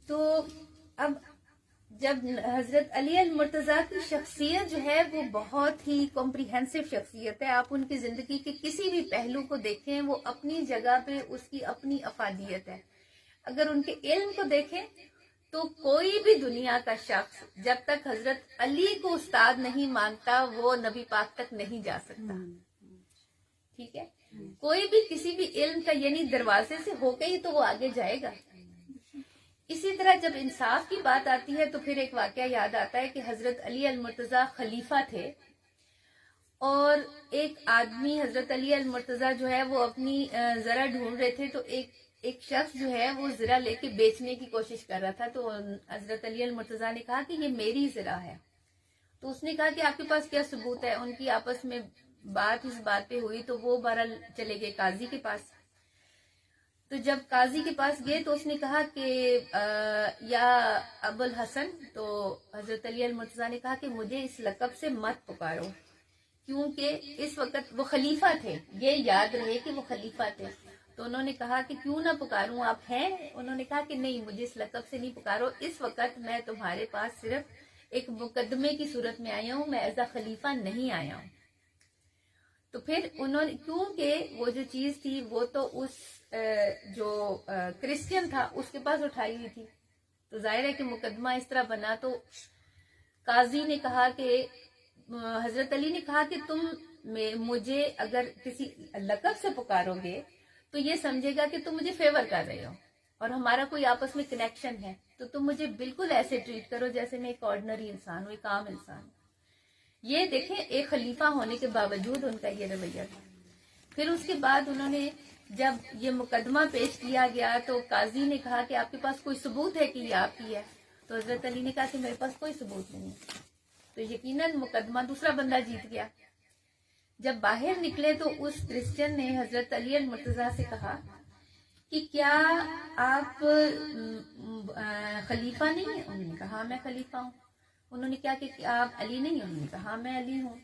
تو اب جب حضرت علی المرتضیٰ کی شخصیت جو ہے وہ بہت ہی کمپریہنسو شخصیت ہے. آپ ان کی زندگی کے کسی بھی پہلو کو دیکھیں وہ اپنی جگہ پہ اس کی اپنی افادیت ہے. اگر ان کے علم کو دیکھیں تو کوئی بھی دنیا کا شخص جب تک حضرت علی کو استاد نہیں مانتا وہ نبی پاک تک نہیں جا سکتا. ٹھیک ہے, کوئی بھی کسی بھی علم کا یعنی دروازے سے ہو گئی تو وہ آگے جائے گا. اسی طرح جب انصاف کی بات آتی ہے تو پھر ایک واقعہ یاد آتا ہے کہ حضرت علی المرتضیٰ خلیفہ تھے اور ایک آدمی حضرت علی المرتضیٰ جو ہے وہ اپنی ذرا ڈھونڈ رہے تھے, تو ایک شخص جو ہے وہ ذرا لے کے بیچنے کی کوشش کر رہا تھا. تو حضرت علی المرتضیٰ نے کہا کہ یہ میری ذرا ہے. تو اس نے کہا کہ آپ کے پاس کیا ثبوت ہے. ان کی آپس میں بات اس بات پہ ہوئی تو وہ بہرحال چلے گئے قاضی کے پاس. تو جب قاضی کے پاس گئے تو اس نے کہا کہ یا ابو الحسن, تو حضرت علی المرتضیٰ نے کہا کہ مجھے اس لقب سے مت پکارو کیونکہ اس وقت وہ خلیفہ تھے. یہ یاد رہے کہ وہ خلیفہ تھے. تو انہوں نے کہا کہ کیوں نہ پکاروں, آپ ہیں؟ انہوں نے کہا کہ نہیں, مجھے اس لقب سے نہیں پکارو. اس وقت میں تمہارے پاس صرف ایک مقدمے کی صورت میں آیا ہوں, میں ایز اے خلیفہ نہیں آیا ہوں. تو پھر انہوں نے, کیونکہ وہ جو چیز تھی وہ تو اس جو کرسچن تھا اس کے پاس اٹھائی ہوئی تھی, تو ظاہر ہے کہ مقدمہ اس طرح بنا. تو قاضی نے کہا کہ حضرت علی نے کہا کہ تم مجھے اگر کسی لقب سے پکارو گے تو یہ سمجھے گا کہ تم مجھے فیور کر رہے ہو اور ہمارا کوئی آپس میں کنیکشن ہے, تو تم مجھے بالکل ایسے ٹریٹ کرو جیسے میں ایک آرڈنری انسان ہوں, ایک عام انسان ہوں. یہ دیکھیں ایک خلیفہ ہونے کے باوجود ان کا یہ رویہ تھا. پھر اس کے بعد انہوں نے جب یہ مقدمہ پیش کیا گیا تو قاضی نے کہا کہ آپ کے پاس کوئی ثبوت ہے کہ یہ آپ کی ہے. تو حضرت علی نے کہا کہ میرے پاس کوئی ثبوت نہیں ہے. تو یقیناً مقدمہ دوسرا بندہ جیت گیا. جب باہر نکلے تو اس کرسچن نے حضرت علی المرتضیٰ سے کہا کہ کیا آپ خلیفہ نہیں ہیں؟ انہوں نے کہا ہاں میں خلیفہ ہوں. انہوں نے کہا کہ آپ علی نہیں ہیں؟ انہوں نے کہا ہاں میں علی ہوں.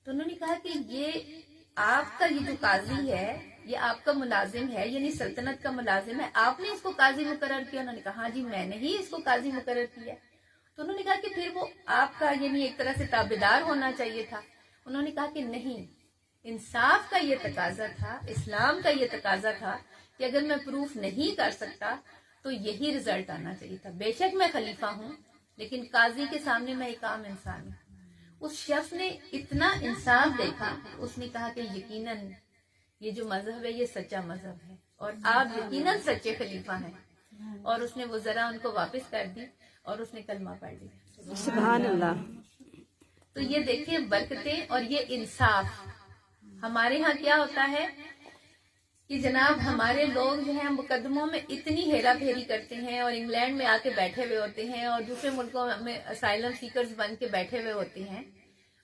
تو انہوں نے کہا کہ یہ آپ کا یہ جو قاضی ہے یہ آپ کا ملازم ہے, یعنی سلطنت کا ملازم ہے, آپ نے اس کو قاضی مقرر کیا؟ انہوں نے کہا ہاں جی میں نے ہی اس کو قاضی مقرر کیا. تو انہوں نے کہا کہ پھر وہ آپ کا یعنی ایک طرح سے تابعدار ہونا چاہیے تھا. انہوں نے کہا کہ نہیں, انصاف کا یہ تقاضا تھا, اسلام کا یہ تقاضا تھا کہ اگر میں پروف نہیں کر سکتا تو یہی رزلٹ آنا چاہیے تھا. بے شک میں خلیفہ ہوں لیکن قاضی کے سامنے میں ایک عام انسان ہوں. اس شخص نے اتنا انصاف دیکھا, اس نے کہا کہ یقیناً یہ جو مذہب ہے یہ سچا مذہب ہے اور آپ یقیناً سچے خلیفہ ہیں. اور اس نے وہ ذرا ان کو واپس کر دی اور اس نے کلمہ پڑھ لیا. سبحان اللہ. تو یہ دیکھیں برکتیں اور یہ انصاف. ہمارے ہاں کیا ہوتا ہے کہ جناب ہمارے لوگ جو ہیں مقدموں میں اتنی ہیرا پھیری کرتے ہیں اور انگلینڈ میں آ کے بیٹھے ہوئے ہوتے ہیں اور دوسرے ملکوں میں اسائلم سیکرز بن کے بیٹھے ہوئے ہوتے ہیں,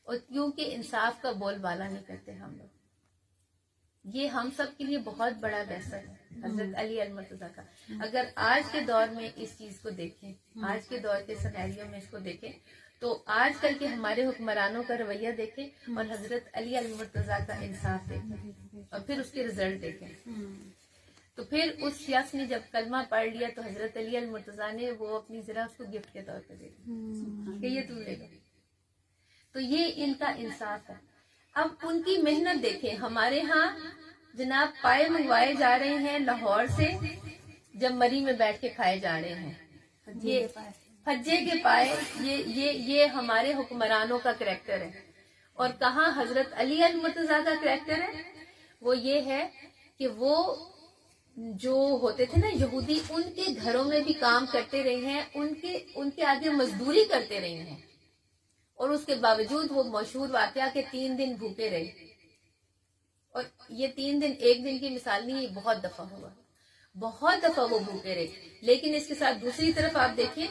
اور کیونکہ انصاف کا بول بالا نہیں کرتے ہم لوگ. یہ ہم سب کے لیے بہت بڑا لیسن ہے حضرت علی المرتضیٰ کا. اگر آج کے دور میں اس چیز کو دیکھیں, آج کے دور کے سینیریو میں اس کو دیکھیں تو آج کل کے ہمارے حکمرانوں کا رویہ دیکھیں اور حضرت علی المرتضیٰ کا انصاف دیکھیں اور پھر اس کے رزلٹ دیکھیں. تو پھر اس شخص نے جب کلمہ پڑھ لیا تو حضرت علی المرتضیٰ نے وہ اپنی ذرا اس کو گفٹ کے طور پہ دے دی کہ یہ تم لے لو. تو یہ ان کا انصاف ہے. اب ان کی محنت دیکھیں. ہمارے ہاں جناب پائے منگوائے جا رہے ہیں لاہور سے, جب مری میں بیٹھ کے کھائے جا رہے ہیں. یہ حجے کے پائے یہ ہمارے حکمرانوں کا کریکٹر ہے. اور کہاں حضرت علی المرتضیٰ کا کریکٹر ہے؟ وہ یہ ہے کہ وہ جو ہوتے تھے نا یہودی, ان کے گھروں میں بھی کام کرتے رہے ہیں, ان کے آگے مزدوری کرتے رہے ہیں, اور اس کے باوجود وہ مشہور واقعہ کہ 3 دن بھوکے رہے. اور یہ 3 دن ایک دن کی مثال نہیں, یہ بہت دفعہ ہوا, بہت دفعہ وہ بھوکے رہے. لیکن اس کے ساتھ دوسری طرف آپ دیکھیں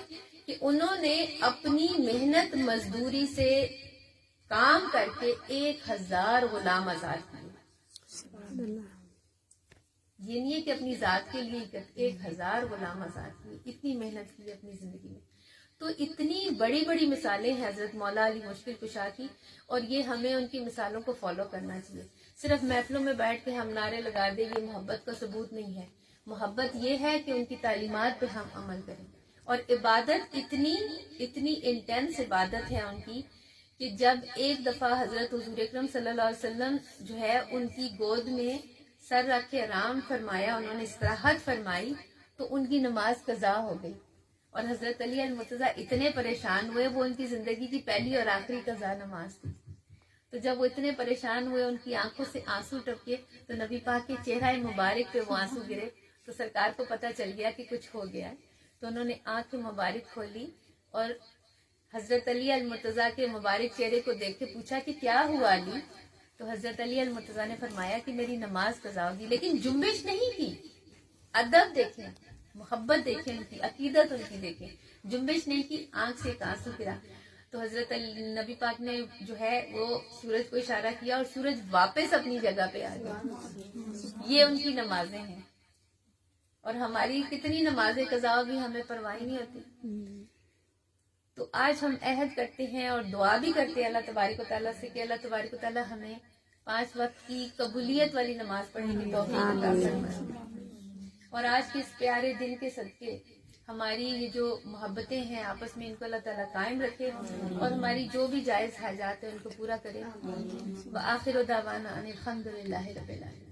کہ انہوں نے اپنی محنت مزدوری سے کام کر کے 1000 غلام آزاد کیے. یہ نہیں ہے کہ اپنی ذات کے لیے 1000 غلام آزاد کیے. اتنی محنت کی اپنی زندگی میں. تو اتنی بڑی بڑی مثالیں ہیں حضرت مولا علی مشکل کشا کی, اور یہ ہمیں ان کی مثالوں کو فالو کرنا چاہیے. صرف محفلوں میں بیٹھ کے ہم نعرے لگا دیں, یہ محبت کا ثبوت نہیں ہے. محبت یہ ہے کہ ان کی تعلیمات پہ ہم عمل کریں, اور عبادت اتنی انٹینس عبادت ہے ان کی کہ جب ایک دفعہ حضرت حضور اکرم صلی اللہ علیہ وسلم جو ہے ان کی گود میں سر رکھ کے آرام فرمایا، انہوں نے استراحت فرمائی، تو ان کی نماز قضا ہو گئی. اور حضرت علی المرتضیٰ اتنے پریشان ہوئے، وہ ان کی زندگی کی پہلی اور آخری قضا نماز تھی. تو جب وہ اتنے پریشان ہوئے، ان کی آنکھوں سے آنسو ٹپکے، تو نبی پاک کے چہرہ مبارک پہ وہ آنسو گرے، تو سرکار کو پتہ چل گیا کہ کچھ ہو گیا ہے. تو انہوں نے آنکھ مبارک کھولی اور حضرت علی المرتضیٰ کے مبارک چہرے کو دیکھ کے پوچھا کہ کیا ہوا علی؟ تو حضرت علی المرتضیٰ نے فرمایا کہ میری نماز قضا ہوگی، لیکن جنبش نہیں کی. ادب دیکھیں، محبت دیکھیں، ان کی عقیدت ان کی دیکھیں، جنبش نہیں کی، آنکھ سے ایک آنسو گرا. تو حضرت نبی پاک نے جو ہے وہ سورج کو اشارہ کیا اور سورج واپس اپنی جگہ پہ آ گیا. یہ ان کی نمازیں ہیں. اور ہماری کتنی نمازیں قضا ہوگی ہمیں پرواہ نہیں ہوتی. تو آج ہم عہد کرتے ہیں اور دعا بھی کرتے ہیں اللہ تبارک و تعالیٰ سے کہ اللہ تبارک و تعالیٰ ہمیں 5 وقت کی قبولیت والی نماز پڑھنے کی توفیق عطا فرمائے. اور آج کے اس پیارے دن کے صدقے ہماری یہ جو محبتیں ہیں آپس میں، ان کو اللہ تعالیٰ قائم رکھے اور ہماری جو بھی جائز حاجات ہیں ان کو پورا کرے. وآخر دعوانا ان الحمد للہ رب العالمین.